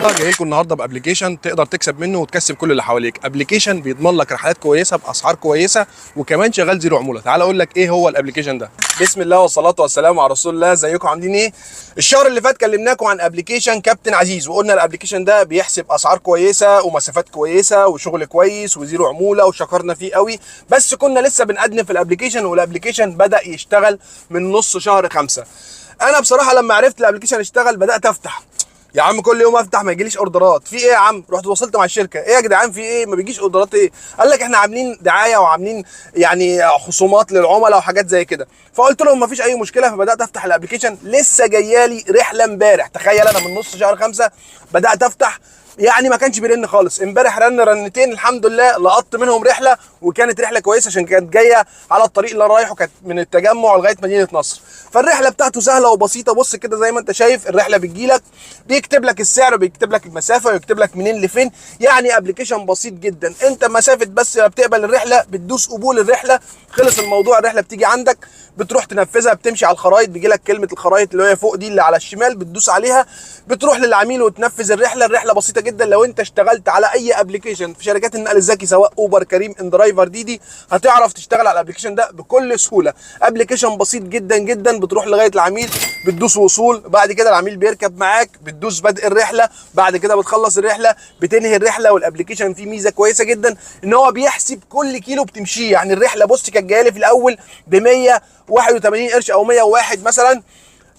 جاي لكم النهارده بابلكيشن تقدر تكسب منه وتكسب كل اللي حواليك. ابلكيشن بيضمن لك رحلات كويسه باسعار كويسه وكمان شغال زيرو عموله. تعال اقول لك ايه هو الابلكيشن ده. بسم الله والصلاه والسلام على رسول الله. ازيكم عاملين ايه؟ الشهر اللي فات كلمناكم عن ابلكيشن كابتن عزيز، وقلنا الابلكيشن ده بيحسب اسعار كويسه ومسافات كويسه وشغل كويس وزيرو عموله وشكرنا فيه قوي، بس كنا لسه بنقدم في الابلكيشن والابلكيشن بدا يشتغل من نص شهر 5. انا بصراحه لما عرفت الابلكيشن اشتغل بدات افتح يا عم، كل يوم افتح ما يجيليش اوردرات. في ايه يا عم؟ رحت وصلت مع الشركه، ايه يا جدعان في ايه ما بيجيش اوردرات؟ ايه؟ قال لك احنا عاملين دعايه وعاملين يعني خصومات للعملاء وحاجات زي كده. فقلت لهم ما فيش اي مشكله، فبدات افتح الابلكيشن. لسه جايالي رحله امبارح، تخيل انا من نص شهر 5 بدات افتح، يعني ما كانش بيرن خالص. امبارح رنتين الحمد لله، لقطت منهم رحله وكانت رحله كويسه عشان كانت جايه على الطريق اللي انا رايحه، كانت من التجمع لغايه مدينه نصر. فالرحله بتاعته سهله وبسيطه. بص كده زي ما انت شايف الرحله بتجيلك، بيكتب لك السعر وبيكتب لك المسافه ويكتب لك منين لفين. يعني ابلكيشن بسيط جدا. انت مسافه بس بتقبل الرحله بتدوس قبول الرحله، خلص الموضوع. الرحله بتيجي عندك بتروح تنفذها، بتمشي على الخرائط، بيجي لك كلمه الخرائط اللي هي فوق دي اللي على الشمال، بتدوس عليها بتروح للعميل وتنفذ الرحله. الرحله بسيطه جدا. لو انت اشتغلت على اي ابلكيشن في شركات النقل الذكي سواء اوبر، كريم، اندرايفر، ديدي، هتعرف تشتغل على الابلكيشن ده بكل سهوله. ابلكيشن بسيط جدا جدا. بتروح لغايه العميل بتدوس وصول، بعد كده العميل بيركب معاك، بتدوس بدء الرحله، بعد كده بتخلص الرحله، بتنهي الرحله. والابلكيشن فيه ميزه كويسه جدا ان هو بيحسب كل كيلو بتمشيه. يعني الرحله بص كانت جايه لي في الاول ب 181 قرش او 101 مثلا،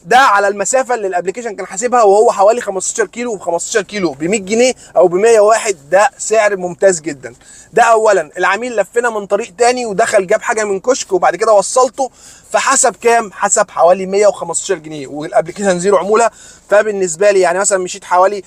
ده على المسافه اللي الابلكيشن كان حاسبها، وهو حوالي 15 كيلو. ب 15 كيلو ب 100 جنيه او ب 101، ده سعر ممتاز جدا. ده اولا. العميل لفنا من طريق تاني ودخل جاب حاجه من كشك وبعد كده وصلته، فحسب كام؟ حسب حوالي 115 جنيه، والابلكيشن زيرو عموله. فبالنسبه لي يعني مثلا مشيت حوالي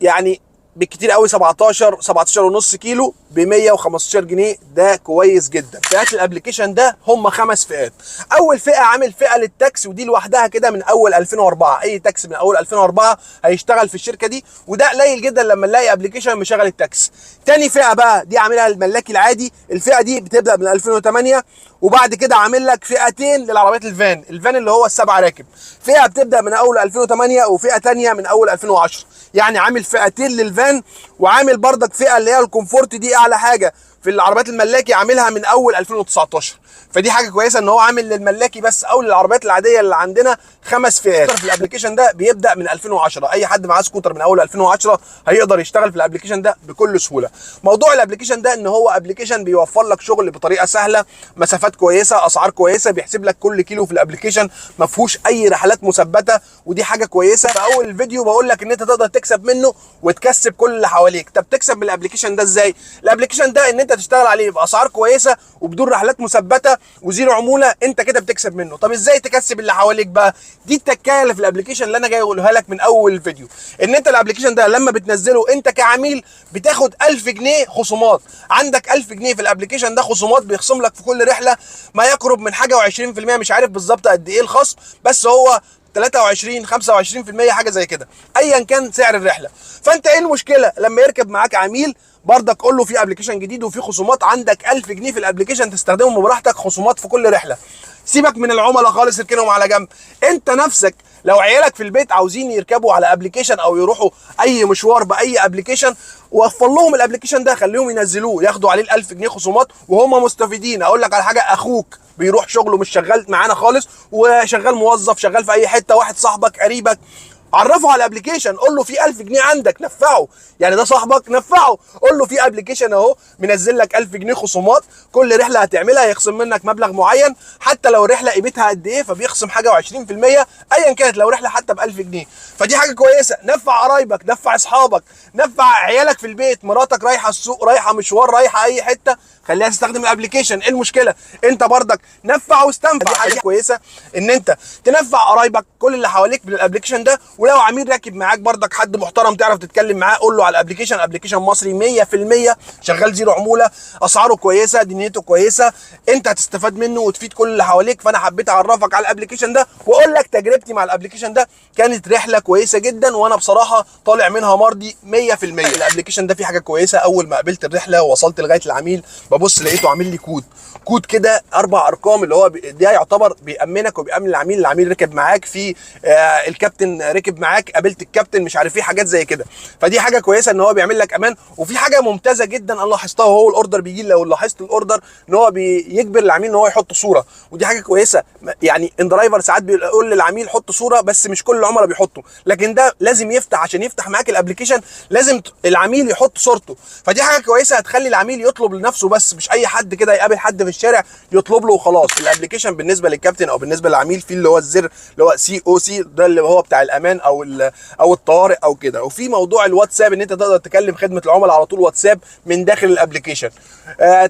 يعني بالكتير قوي 17 ونص كيلو ب 115 جنيه، ده كويس جدا. فئات الابلكيشن ده هم 5 فئات. اول فئه عامل فئه للتاكس، ودي لوحدها كده من اول 2004. اي تاكس من اول 2004 هيشتغل في الشركه دي، وده قليل جدا لما نلاقي ابلكيشن مشغل التاكس. تاني فئه بقى دي عاملها الملاكي العادي. الفئه دي بتبدا من 2008، وبعد كده عامل لك فئتين للعربيات الفان اللي هو السبع راكب. فئه بتبدا من اول 2008 وفئه ثانيه من اول 2010. يعني عامل فئتين للفان، وعامل بردك فئه اللي هي الكومفورت، دي اعلى حاجه في العربيات الملاكي، عاملها من اول 2019. فدي حاجه كويسه ان هو عامل للملاكي بس او للعربيات العاديه اللي عندنا 5 فئات. في الابلكيشن ده بيبدا من 2010. اي حد معاه سكوتر من اول 2010 هيقدر يشتغل في الابلكيشن ده بكل سهوله. موضوع الابلكيشن ده ان هو ابلكيشن بيوفر لك شغل بطريقه سهله، مسافات كويسه، اسعار كويسه، بيحسب لك كل كيلو في الابلكيشن، ما فيهوش اي رحلات مثبته، ودي حاجه كويسه. في اول الفيديو بقول لك ان انت تقدر تكسب منه وتكسب كل اللي حواليك. طب تكسب من الابلكيشن ده ازاي؟ الابلكيشن ده ان انت تشتغل عليه باسعار كويسه وبدون رحلات مثبته وزيرو عموله، انت كده بتكسب منه. طب ازاي تكسب اللي حواليك بقى؟ دي التكايه اللي في الابلكيشن اللي انا جاي اقولها لك من اول الفيديو. ان انت الابلكيشن ده لما بتنزله انت كعميل بتاخد 1000 جنيه خصومات. عندك 1000 جنيه في الابلكيشن ده خصومات، بيخصم لك في كل رحله ما يقرب من حاجه و20%، مش عارف بالظبط قد ايه الخصم، بس هو 23 25% حاجه زي كده ايا كان سعر الرحله. فانت ايه المشكله لما يركب معاك عميل برضك قول له في ابلكيشن جديد وفي خصومات، عندك 1000 جنيه في الابلكيشن تستخدمهم براحتك، خصومات في كل رحله. سيبك من العملاء خالص، اركنهم على جنب. انت نفسك لو عيالك في البيت عاوزين يركبوا على ابلكيشن او يروحوا اي مشوار باي ابلكيشن، وفر لهم الابلكيشن ده، خليهم ينزلوه ياخدوا عليه ال1000 جنيه خصومات وهم مستفيدين. اقول لك على حاجه، اخوك بيروح شغله مش شغال معانا خالص وشغال موظف، شغال في اي حته، واحد صاحبك قريبك، عرفه على الابلكيشن، قول له في 1000 جنيه عندك نفعه. يعني ده صاحبك نفعه، قول له في ابلكيشن اهو منزل لك 1000 جنيه خصومات، كل رحله هتعملها يخصم منك مبلغ معين، حتى لو الرحله قيمتها قد ايه فبيخصم حاجه و20% ايا كانت، لو رحله حتى ب 1000 جنيه. فدي حاجه كويسه. نفع قرايبك، نفع اصحابك، نفع عيالك في البيت، مراتك رايحه السوق، رايحه مشوار، رايحه اي حته، خليها تستخدم الابلكيشن. ايه المشكله؟ انت برضك نفع واستنفع. دي حاجه كويسه ان انت تنفع قرايبك كل اللي حواليك بالابلكيشن ده. ولو عميل راكب معاك برضك حد محترم تعرف تتكلم معاه، قول له على الابلكيشن. ابلكيشن مصري 100% شغال زيرو عموله، اسعاره كويسه، دنيته كويسه، انت هتستفاد منه وتفيد كل اللي حواليك. فانا حبيت اعرفك على الابلكيشن ده واقول لك تجربتي مع الابلكيشن ده. كانت رحله كويسه جدا وانا بصراحه طالع منها مرضي 100%. الابلكيشن ده فيه حاجه كويسه، اول ما قابلت الرحله ووصلت لغايه العميل ببص لقيته عامل لي كود كده 4 ارقام، اللي هو ده يعتبر بيامنك وبيامن العميل ركب معاك في الكابتن ركب معاك، قابلت الكابتن، مش عارف ايه، حاجات زي كده. فدي حاجه كويسه ان هو بيعمل لك امان. وفي حاجه ممتازه جدا انا لاحظتها، وهو الاوردر بيجي، لو لاحظت الاوردر ان هو بيجبر العميل ان هو يحط صوره، ودي حاجه كويسه. يعني ان درايفر ساعات بيقول للعميل حط صوره، بس مش كل العملاء بيحطوا، لكن ده لازم يفتح، عشان يفتح معاك الابلكيشن لازم العميل يحط صورته. فدي حاجه كويسه هتخلي العميل يطلب لنفسه، بس مش اي حد كده يقابل حد في الشارع يطلب له وخلاص. الابلكيشن بالنسبه للكابتن او بالنسبه للعميل في اللي هو الزر اللي هو COC، ده اللي هو بتاع الامان او الطوارئ او كده. وفي موضوع الواتساب ان انت تقدر تكلم خدمه العملاء على طول واتساب من داخل الابلكيشن،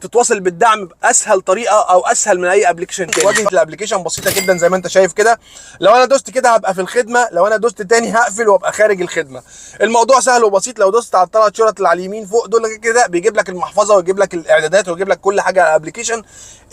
تتواصل بالدعم باسهل طريقه او اسهل من اي ابلكيشن تاني. واجهه الابلكيشن بسيطه جدا زي ما انت شايف كده، لو انا دوست كده هبقى في الخدمه، لو انا دوست تاني هقفل وابقى خارج الخدمه. الموضوع سهل وبسيط. لو دوست على الثلاث شرط اللي على اليمين فوق دول كده بيجيب لك المحفظه ويجيب لك الاعدادات ويجيب لك كل حاجه على الابلكيشن.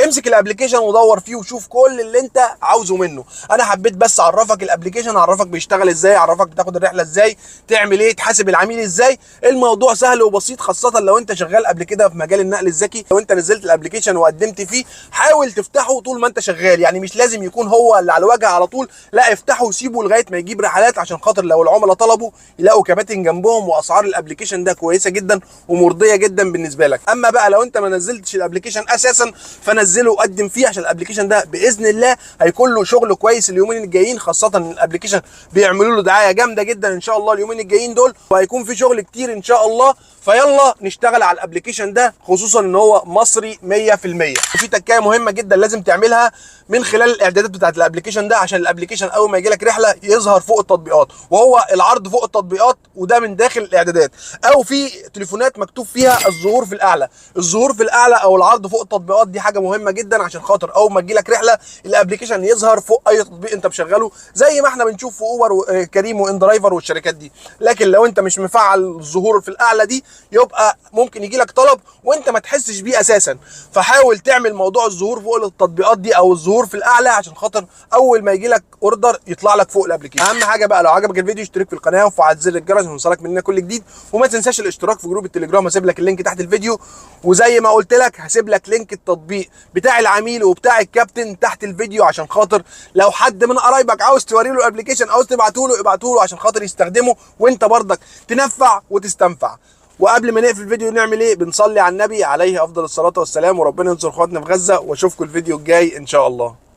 امسك الابلكيشن ودور فيه وشوف كل اللي انت عاوزه منه. انا حبيت بس اعرفك الابلكيشن، اعرفك بيشتغل ازاي، اعرفك بتاخد الرحله ازاي، تعمل ايه، تحاسب العميل ازاي. الموضوع سهل وبسيط، خاصه لو انت شغال قبل كده في مجال النقل الذكي. لو انت نزلت الابلكيشن وقدمت فيه حاول تفتحه طول ما انت شغال، يعني مش لازم يكون هو اللي على الواجهه على طول، لا افتحه وسيبه لغايه ما يجيب رحلات، عشان خاطر لو العملاء طلبوا يلاقوا كباتن جنبهم. واسعار الابلكيشن ده كويسه جدا ومرضيه جدا بالنسبه لك. اما بقى لو انت ما نزلتش الابلكيشن اساسا فنزله وقدم فيه، عشان الابلكيشن ده باذن الله هيكون له شغل كويس اليومين الجايين، خاصه ان الابلكيشن بيعملوا له دعايه جامده جدا ان شاء الله اليومين الجايين دول، وهيكون في شغل كتير ان شاء الله. فيلا نشتغل على الابلكيشن ده، خصوصا ان هو مصري 100%. وفي تكايه مهمه جدا لازم تعملها من خلال الاعدادات بتاعت الابلكيشن ده، عشان الابلكيشن اول ما يجي لك رحله يظهر فوق التطبيقات، وهو العرض فوق التطبيقات، وده من داخل الاعدادات. او في تليفونات مكتوب فيها الظهور في الاعلى. الظهور في الاعلى او العرض فوق التطبيقات دي حاجه مهمه جدا، عشان خاطر اول ما تجي لك رحله الابلكيشن يظهر فوق اي تطبيق انت مشغله، زي ما احنا بنشوف في اوبر وكريم وان درايفر والشركات دي. لكن لو انت مش مفعل الظهور في الاعلى دي يبقى ممكن يجي لك طلب وانت ما تحسش بيه اساسا. فحاول تعمل موضوع الظهور فوق التطبيقات دي او الظهور في الاعلى، عشان خاطر اول ما يجي لك اوردر يطلع لك فوق الابلكيشن. اهم حاجه بقى لو عجبك الفيديو اشترك في القناه وفعل زر الجرس عشان يوصلك مننا كل جديد، وما تنساش الاشتراك في جروب التليجرام، هسيب لك اللينك تحت الفيديو. وزي ما قلت لك هسيب لك لينك التطبيق بتاع العميل وبتاع الكابتن تحت الفيديو، عشان خاطر لو حد من قرايبك عاوز توري له الابلكيشن، عاوز تبعته له عشان خاطر يستخدمه وانت برضك تنفع وتستنفع. وقبل ما نقفل الفيديو نعمل ايه؟ بنصلي على النبي عليه افضل الصلاه والسلام، وربنا ينصر اخواتنا في غزه. واشوفكم الفيديو الجاي ان شاء الله.